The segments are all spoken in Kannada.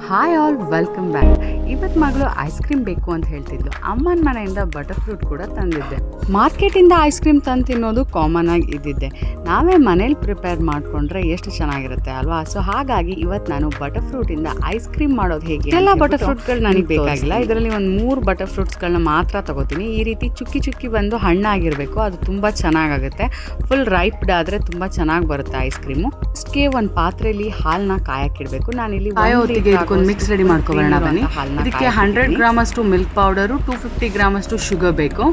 Hi all, welcome back. ಇವತ್ತು ಮಗಳು ಐಸ್ ಕ್ರೀಮ್ ಬೇಕು ಅಂತ ಹೇಳ್ತಿದ್ಲು. ಅಮ್ಮನ ಮನೆಯಿಂದ ಬಟರ್ ಫ್ರೂಟ್ ಕೂಡ ತಂದಿದ್ದೆ. ಮಾರ್ಕೆಟಿಂದ ಐಸ್ ಕ್ರೀಮ್ ತಂದು ತಿನ್ನೋದು ಕಾಮನ್ ಆಗಿ ಇದ್ದಿದ್ದೆ. ನಾವೇ ಮನೇಲಿ ಪ್ರಿಪೇರ್ ಮಾಡಿಕೊಂಡ್ರೆ ಎಷ್ಟು ಚೆನ್ನಾಗಿರುತ್ತೆ ಅಲ್ವಾ? ಸೊ ಹಾಗಾಗಿ ಇವತ್ತು ನಾನು ಬಟರ್ ಫ್ರೂಟಿಂದ ಐಸ್ ಕ್ರೀಮ್ ಮಾಡೋದು ಹೇಗೆ, ಎಲ್ಲ ಬಟರ್ ಫ್ರೂಟ್ಗಳು ನನಗೆ ಬೇಕಾಗಿಲ್ಲ. ಇದರಲ್ಲಿ ಒಂದು 3 ಬಟರ್ ಫ್ರೂಟ್ಸ್ಗಳನ್ನ ಮಾತ್ರ ತಗೋತೀನಿ. ಈ ರೀತಿ ಚುಕ್ಕಿ ಚುಕ್ಕಿ ಬಂದು ಹಣ್ಣಾಗಿರಬೇಕು, ಅದು ತುಂಬ ಚೆನ್ನಾಗಾಗುತ್ತೆ. ಫುಲ್ ರೈಪ್ಡ್ ಆದರೆ ತುಂಬ ಚೆನ್ನಾಗಿ ಬರುತ್ತೆ ಐಸ್ ಕ್ರೀಮು. ಫಸ್ಟ್ಗೆ ಒಂದು ಪಾತ್ರೆಯಲ್ಲಿ ಹಾಲನ್ನ ಕಾಯಕ್ಕಿಡಬೇಕು. ನಾನಿಲ್ಲಿ ಒಂದು ಮಿಕ್ಸ್ ರೆಡಿ ಮಾಡ್ಕೊಬರೋಣ ಬನ್ನಿ. ಇದಕ್ಕೆ 100 ಗ್ರಾಮ್ ಅಷ್ಟು ಮಿಲ್ಕ್ ಪೌಡರು, 250 ಗ್ರಾಮ್ ಅಷ್ಟು ಶುಗರ್ ಬೇಕು.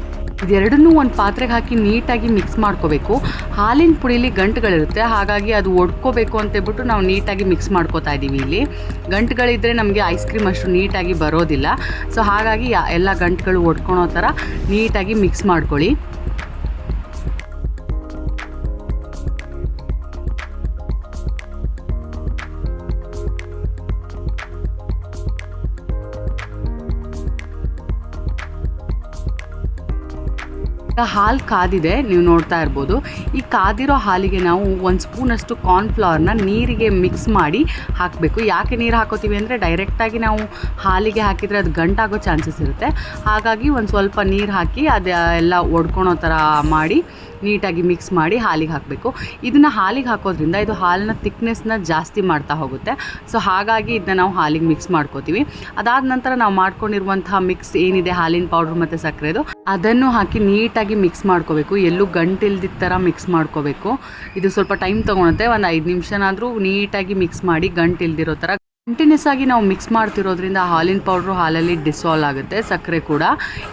ಇದೆರಡನ್ನೂ ಒಂದು ಪಾತ್ರೆಗೆ ಹಾಕಿ ನೀಟಾಗಿ ಮಿಕ್ಸ್ ಮಾಡ್ಕೋಬೇಕು. ಹಾಲಿನ ಪುಡಿಲಿ ಗಂಟುಗಳಿರುತ್ತೆ, ಹಾಗಾಗಿ ಅದು ಒಡ್ಕೋಬೇಕು ಅಂತೇಳ್ಬಿಟ್ಟು ನಾವು ನೀಟಾಗಿ ಮಿಕ್ಸ್ ಮಾಡ್ಕೋತಾ ಇದ್ದೀವಿ. ಇಲ್ಲಿ ಗಂಟುಗಳಿದ್ದರೆ ನಮಗೆ ಐಸ್ ಕ್ರೀಮ್ ಅಷ್ಟು ನೀಟಾಗಿ ಬರೋದಿಲ್ಲ. ಸೊ ಹಾಗಾಗಿ ಎಲ್ಲ ಗಂಟುಗಳು ಒಡ್ಕೊಳೋ ಥರ ನೀಟಾಗಿ ಮಿಕ್ಸ್ ಮಾಡ್ಕೊಳ್ಳಿ. ಹಾಲು ಕಾದಿದೆ, ನೀವು ನೋಡ್ತಾ ಇರ್ಬೋದು. ಈ ಕಾದಿರೋ ಹಾಲಿಗೆ ನಾವು 1 ಸ್ಪೂನಷ್ಟು ಕಾರ್ನ್ಫ್ಲವರ್ನ ನೀರಿಗೆ ಮಿಕ್ಸ್ ಮಾಡಿ ಹಾಕಬೇಕು. ಯಾಕೆ ನೀರು ಹಾಕೋತೀವಿ ಅಂದರೆ ಡೈರೆಕ್ಟಾಗಿ ನಾವು ಹಾಲಿಗೆ ಹಾಕಿದರೆ ಅದು ಗಂಟಾಗೋ ಚಾನ್ಸಸ್ ಇರುತ್ತೆ. ಹಾಗಾಗಿ ಒಂದು ಸ್ವಲ್ಪ ನೀರು ಹಾಕಿ ಅದು ಎಲ್ಲ ಒಡ್ಕೊಳೋ ಥರ ಮಾಡಿ ನೀಟಾಗಿ ಮಿಕ್ಸ್ ಮಾಡಿ ಹಾಲಿಗೆ ಹಾಕಬೇಕು. ಇದನ್ನು ಹಾಲಿಗೆ ಹಾಕೋದ್ರಿಂದ ಇದು ಹಾಲಿನ ತಿಕ್ನೆಸ್ನ ಜಾಸ್ತಿ ಮಾಡ್ತಾ ಹೋಗುತ್ತೆ. ಸೊ ಹಾಗಾಗಿ ಇದನ್ನ ನಾವು ಹಾಲಿಗೆ ಮಿಕ್ಸ್ ಮಾಡ್ಕೋತೀವಿ. ಅದಾದ ನಂತರ ನಾವು ಮಾಡ್ಕೊಂಡಿರುವಂತಹ ಮಿಕ್ಸ್ ಏನಿದೆ, ಹಾಲಿನ ಪೌಡ್ರ್ ಮತ್ತು ಸಕ್ಕರೆದು, ಅದನ್ನು ಹಾಕಿ ನೀಟಾಗಿ ಮಿಕ್ಸ್ ಮಾಡ್ಕೋಬೇಕು. ಎಲ್ಲೂ ಗಂಟಿಲ್ದಿದ್ದ ಥರ ಮಿಕ್ಸ್ ಮಾಡ್ಕೋಬೇಕು. ಇದು ಸ್ವಲ್ಪ ಟೈಮ್ ತೊಗೊಳುತ್ತೆ. ಒಂದು 5 ನಿಮಿಷನಾದರೂ ನೀಟಾಗಿ ಮಿಕ್ಸ್ ಮಾಡಿ ಗಂಟಿಲ್ದಿರೋ ಥರ ಕಂಟಿನ್ಯೂಸ್ ಆಗಿ ನಾವು ಮಿಕ್ಸ್ ಮಾಡ್ತಿರೋದ್ರಿಂದ ಹಾಲಿನ ಪೌಡ್ರು ಹಾಲಲ್ಲಿ ಡಿಸಾಲ್ವ್ ಆಗುತ್ತೆ, ಸಕ್ಕರೆ ಕೂಡ.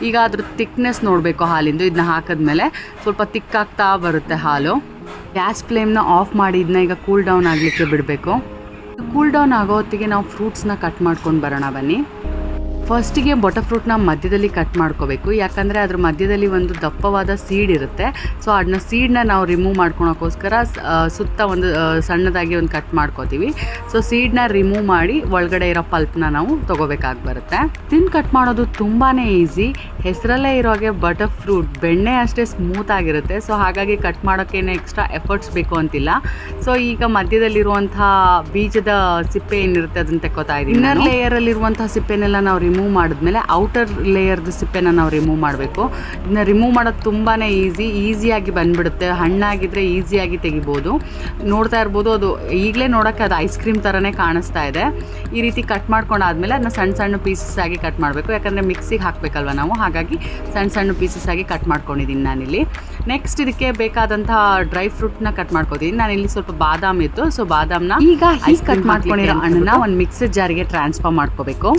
ಈಗ ಅದ್ರ ತಿಕ್ನೆಸ್ ನೋಡಬೇಕು ಹಾಲಿಂದು. ಇದನ್ನ ಹಾಕಿದ್ಮೇಲೆ ಸ್ವಲ್ಪ ತಿಕ್ಕಾಗ್ತಾ ಬರುತ್ತೆ ಹಾಲು. ಗ್ಯಾಸ್ ಫ್ಲೇಮ್ನ ಆಫ್ ಮಾಡಿ ಇದನ್ನ ಈಗ ಕೂಲ್ ಡೌನ್ ಆಗಲಿಕ್ಕೆ ಬಿಡಬೇಕು. ಕೂಲ್ ಡೌನ್ ಆಗೋ ಹೊತ್ತಿಗೆ ನಾವು ಫ್ರೂಟ್ಸ್ನ ಕಟ್ ಮಾಡ್ಕೊಂಡು ಬರೋಣ ಬನ್ನಿ. ಫಸ್ಟಿಗೆ ಬಟರ್ ಫ್ರೂಟ್ನ ಮಧ್ಯದಲ್ಲಿ ಕಟ್ ಮಾಡ್ಕೋಬೇಕು. ಯಾಕಂದರೆ ಅದ್ರ ಮಧ್ಯದಲ್ಲಿ ಒಂದು ದಪ್ಪವಾದ ಸೀಡ್ ಇರುತ್ತೆ. ಸೊ ಅದನ್ನ ಸೀಡನ್ನ ನಾವು ರಿಮೂವ್ ಮಾಡ್ಕೊಳೋಕ್ಕೋಸ್ಕರ ಸುತ್ತ ಒಂದು ಸಣ್ಣದಾಗಿ ಒಂದು ಕಟ್ ಮಾಡ್ಕೋತೀವಿ. ಸೊ ಸೀಡನ್ನ ರಿಮೂವ್ ಮಾಡಿ ಒಳಗಡೆ ಇರೋ ಪಲ್ಪ್ನ ನಾವು ತೊಗೋಬೇಕಾಗಿ ಬರುತ್ತೆ. ತಿನ್ ಕಟ್ ಮಾಡೋದು ತುಂಬಾ ಈಸಿ. ಹೆಸರಲ್ಲೇ ಇರೋಗೆ ಬಟರ್ ಫ್ರೂಟ್ ಬೆಣ್ಣೆ ಅಷ್ಟೇ ಸ್ಮೂತ್ ಆಗಿರುತ್ತೆ. ಸೊ ಹಾಗಾಗಿ ಕಟ್ ಮಾಡೋಕ್ಕೇನೆ ಎಕ್ಸ್ಟ್ರಾ ಎಫರ್ಟ್ಸ್ ಬೇಕು ಅಂತಿಲ್ಲ. ಸೊ ಈಗ ಮಧ್ಯದಲ್ಲಿರುವಂಥ ಬೀಜದ ಸಿಪ್ಪೆ ಏನಿರುತ್ತೆ ಅದನ್ನು ತೆಕ್ಕೋತಾ ಇದ್ದೀವಿ. ಇನ್ನರ್ ಲೇಯರಲ್ಲಿರುವಂಥ ಸಿಪ್ಪೆನೆಲ್ಲ ನಾವು ರಿಮೂವ್ ಮಾಡಿದ್ಮೇಲೆ ಔಟರ್ ಲೇಯರ್ದು ಸಿಪ್ಪೆನ ನಾವು ರಿಮೂವ್ ಮಾಡಬೇಕು. ಇದನ್ನ ರಿಮೂವ್ ಮಾಡೋದು ತುಂಬಾ ಈಸಿಯಾಗಿ ಬಂದುಬಿಡುತ್ತೆ. ಹಣ್ಣಾಗಿದ್ದರೆ ಈಸಿಯಾಗಿ ತೆಗಿಬೋದು. ನೋಡ್ತಾ ಇರ್ಬೋದು, ಅದು ಈಗಲೇ ನೋಡೋಕ್ಕೆ ಅದು ಐಸ್ ಕ್ರೀಮ್ ಥರನೇ ಕಾಣಿಸ್ತಾ ಇದೆ. ಈ ರೀತಿ ಕಟ್ ಮಾಡ್ಕೊಂಡಾದ್ಮೇಲೆ ಅದನ್ನ ಸಣ್ಣ ಸಣ್ಣ ಪೀಸಸ್ ಆಗಿ ಕಟ್ ಮಾಡಬೇಕು. ಯಾಕಂದರೆ ಮಿಕ್ಸಿಗೆ ಹಾಕಬೇಕಲ್ವ ನಾವು, ಹಾಗಾಗಿ ಸಣ್ಣ ಸಣ್ಣ ಪೀಸಸ್ ಆಗಿ ಕಟ್ ಮಾಡ್ಕೊಂಡಿದ್ದೀನಿ ನಾನಿಲ್ಲಿ. ನೆಕ್ಸ್ಟ್ ಇದಕ್ಕೆ ಬೇಕಾದಂಥ ಡ್ರೈ ಫ್ರೂಟ್ನ ಕಟ್ ಮಾಡ್ಕೋತೀನಿ. ನಾನಿಲ್ಲಿ ಸ್ವಲ್ಪ ಬಾದಾಮ್ ಇತ್ತು, ಸೊ ಬಾದಾಮ್ನ ಈಗ ಐಸ್ ಕಟ್ ಮಾಡ್ಕೊಂಡಿರೋ ಹಣ್ಣನ್ನ ಒಂದು ಮಿಕ್ಸರ್ ಜಾರಿಗೆ ಟ್ರಾನ್ಸ್ಫರ್ ಮಾಡ್ಕೋಬೇಕು.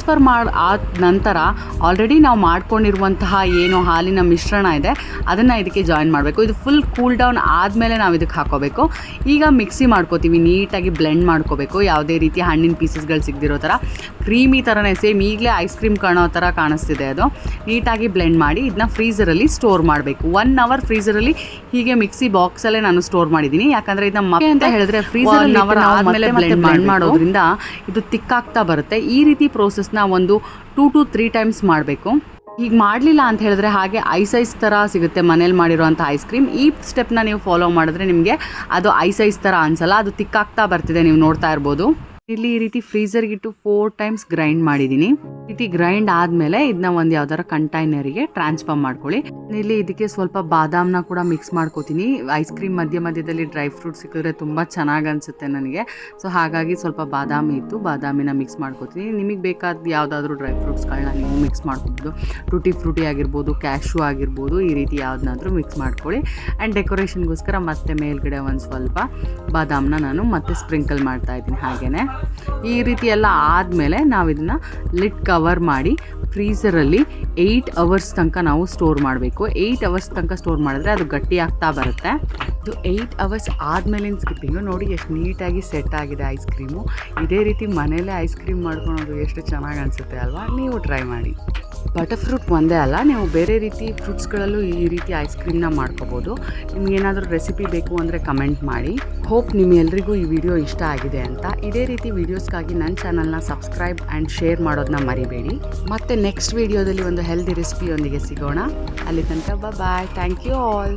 ಆದ ನಂತರ ಆಲ್ರೆಡಿ ನಾವು ಮಾಡ್ಕೊಂಡಿರುವಂತಹ ಏನು ಹಾಲಿನ ಮಿಶ್ರಣ ಇದೆ ಅದನ್ನು ಇದಕ್ಕೆ ಜಾಯಿನ್ ಮಾಡಬೇಕು. ಇದು ಫುಲ್ ಕೂಲ್ ಡೌನ್ ಆದಮೇಲೆ ನಾವು ಇದಕ್ಕೆ ಹಾಕೋಬೇಕು. ಈಗ ಮಿಕ್ಸಿ ಮಾಡ್ಕೋತೀವಿ, ನೀಟಾಗಿ ಬ್ಲೆಂಡ್ ಮಾಡ್ಕೋಬೇಕು. ಯಾವುದೇ ರೀತಿ ಹಣ್ಣಿನ ಪೀಸಸ್ಗಳು ಸಿಗದಿರೋ ಥರ ಕ್ರೀಮಿ ಥರನೇ, ಸೇಮ್ ಈಗಲೇ ಐಸ್ ಕ್ರೀಮ್ ಕಾಣೋ ಥರ ಕಾಣಿಸ್ತಿದೆ ಅದು. ನೀಟಾಗಿ ಬ್ಲೆಂಡ್ ಮಾಡಿ ಇದನ್ನ ಫ್ರೀಸರಲ್ಲಿ ಸ್ಟೋರ್ ಮಾಡಬೇಕು. 1 ಅವರ್ ಫ್ರೀಸರಲ್ಲಿ ಹೀಗೆ ಮಿಕ್ಸಿ ಬಾಕ್ಸಲ್ಲೇ ನಾನು ಸ್ಟೋರ್ ಮಾಡಿದ್ದೀನಿ. ಯಾಕಂದರೆ ಇದನ್ನ ಮಕ್ಕೆ ಅಂತ ಹೇಳಿದ್ರೆ ಫ್ರೀಸರ್ 1 ಅವರ್ ಆದಮೇಲೆ ಬ್ಲೆಂಡ್ ಮಾಡೋದ್ರಿಂದ ಇದು ತಿಕ್ಕಾಗ್ತಾ ಬರುತ್ತೆ. ಈ ರೀತಿ ಪ್ರೋಸೆಸ್ನ ಒಂದು 2 to 3 ಟೈಮ್ಸ್ ಮಾಡಬೇಕು. ಈಗ ಮಾಡಲಿಲ್ಲ ಅಂತ ಹೇಳಿದ್ರೆ ಹಾಗೆ ಐಸ್ ಥರ ಸಿಗುತ್ತೆ ಮನೇಲಿ ಮಾಡಿರೋಂಥ ಐಸ್ ಕ್ರೀಮ್. ಈ ಸ್ಟೆಪ್ನ ನೀವು ಫಾಲೋ ಮಾಡಿದ್ರೆ ನಿಮಗೆ ಅದು ಐಸ್ ಥರ ಅನಿಸಲ್ಲ, ಅದು ತಿಕ್ಕಾಗ್ತಾ ಬರ್ತಿದೆ, ನೀವು ನೋಡ್ತಾ ಇರ್ಬೋದು. ಇಲ್ಲಿ ಈ ರೀತಿ ಫ್ರೀಸರ್ಗಿಟ್ಟು 4 ಟೈಮ್ಸ್ ಗ್ರೈಂಡ್ ಮಾಡಿದ್ದೀನಿ. ಈ ರೀತಿ ಗ್ರೈಂಡ್ ಆದಮೇಲೆ ಇದನ್ನ ಒಂದು ಯಾವ್ದಾರ ಕಂಟೈನರಿಗೆ ಟ್ರಾನ್ಸ್ಫರ್ ಮಾಡ್ಕೊಳ್ಳಿ. ಇಲ್ಲಿ ಇದಕ್ಕೆ ಸ್ವಲ್ಪ ಬಾದಾಮ್ನ ಕೂಡ ಮಿಕ್ಸ್ ಮಾಡ್ಕೋತೀನಿ. ಐಸ್ ಕ್ರೀಮ್ ಮಧ್ಯದಲ್ಲಿ ಡ್ರೈ ಫ್ರೂಟ್ ಸಿಕ್ಕಿದ್ರೆ ತುಂಬ ಚೆನ್ನಾಗಿ ಅನಿಸುತ್ತೆ ನನಗೆ. ಸೊ ಹಾಗಾಗಿ ಸ್ವಲ್ಪ ಬಾದಾಮಿ ಇತ್ತು, ಬಾದಾಮಿನ ಮಿಕ್ಸ್ ಮಾಡ್ಕೋತೀನಿ. ನಿಮಗೆ ಬೇಕಾದ ಯಾವುದಾದ್ರೂ ಡ್ರೈ ಫ್ರೂಟ್ಸ್ಗಳನ್ನ ನೀವು ಮಿಕ್ಸ್ ಮಾಡ್ಕೋಬೋದು. ಟೂಟಿ ಫ್ರೂಟಿ ಆಗಿರ್ಬೋದು, ಕ್ಯಾಶ್ಯೂ ಆಗಿರ್ಬೋದು, ಈ ರೀತಿ ಯಾವುದನ್ನಾದ್ರೂ ಮಿಕ್ಸ್ ಮಾಡ್ಕೊಳ್ಳಿ. ಆ್ಯಂಡ್ ಡೆಕೋರೇಷನ್ಗೋಸ್ಕರ ಮತ್ತೆ ಮೇಲ್ಗಡೆ ಒಂದು ಸ್ವಲ್ಪ ಬಾದಾಮ್ನ ನಾನು ಮತ್ತೆ ಸ್ಪ್ರಿಂಕಲ್ ಮಾಡ್ತಾ ಇದ್ದೀನಿ. ಹಾಗೆಯೇ ಈ ರೀತಿ ಎಲ್ಲ ಆದಮೇಲೆ ನಾವು ಇದನ್ನು ಲಿಡ್ ಕವರ್ ಮಾಡಿ ಫ್ರೀಸರಲ್ಲಿ 8 ಅವರ್ಸ್ ತನಕ ನಾವು ಸ್ಟೋರ್ ಮಾಡಬೇಕು. 8 ಅವರ್ಸ್ ತನಕ ಸ್ಟೋರ್ ಮಾಡಿದ್ರೆ ಅದು ಗಟ್ಟಿ ಆಗ್ತಾ ಬರುತ್ತೆ. ಇದು 8 ಅವರ್ಸ್ ಆದಮೇಲಿನ ಸ್ಕಿಪ್ಪಿಂಗು ನೋಡಿ ಎಷ್ಟು ನೀಟಾಗಿ ಸೆಟ್ ಆಗಿದೆ ಐಸ್ ಕ್ರೀಮು. ಇದೇ ರೀತಿ ಮನೇಲೇ ಐಸ್ ಕ್ರೀಮ್ ಮಾಡ್ಕೊಳೋದು ಎಷ್ಟು ಚೆನ್ನಾಗಿ ಅನಿಸುತ್ತೆ ಅಲ್ವಾ? ನೀವು ಟ್ರೈ ಮಾಡಿ. ಬಟರ್ ಫ್ರೂಟ್ ಒಂದೇ ಅಲ್ಲ, ನೀವು ಬೇರೆ ರೀತಿ ಫ್ರೂಟ್ಸ್ಗಳಲ್ಲೂ ಈ ರೀತಿ ಐಸ್ ಕ್ರೀಮ್ನ ಮಾಡ್ಕೋಬೋದು. ನಿಮಗೇನಾದರೂ ರೆಸಿಪಿ ಬೇಕು ಅಂದರೆ ಕಮೆಂಟ್ ಮಾಡಿ. ಹೋಪ್ ನಿಮ್ಮೆಲ್ಲರಿಗೂ ಈ ವಿಡಿಯೋ ಇಷ್ಟ ಆಗಿದೆ ಅಂತ. ಇದೇ ರೀತಿ ವೀಡಿಯೋಸ್ಗಾಗಿ ನನ್ನ ಚಾನಲ್ನ ಸಬ್ಸ್ಕ್ರೈಬ್ ಆ್ಯಂಡ್ ಶೇರ್ ಮಾಡೋದನ್ನ ಮರಿಬೇಡಿ. ಮತ್ತು ನೆಕ್ಸ್ಟ್ ವೀಡಿಯೋದಲ್ಲಿ ಒಂದು ಹೆಲ್ದಿ ರೆಸಿಪಿಯೊಂದಿಗೆ ಸಿಗೋಣ. ಅಲ್ಲಿ ತನಕ ಬಾಯ್. Thank you all.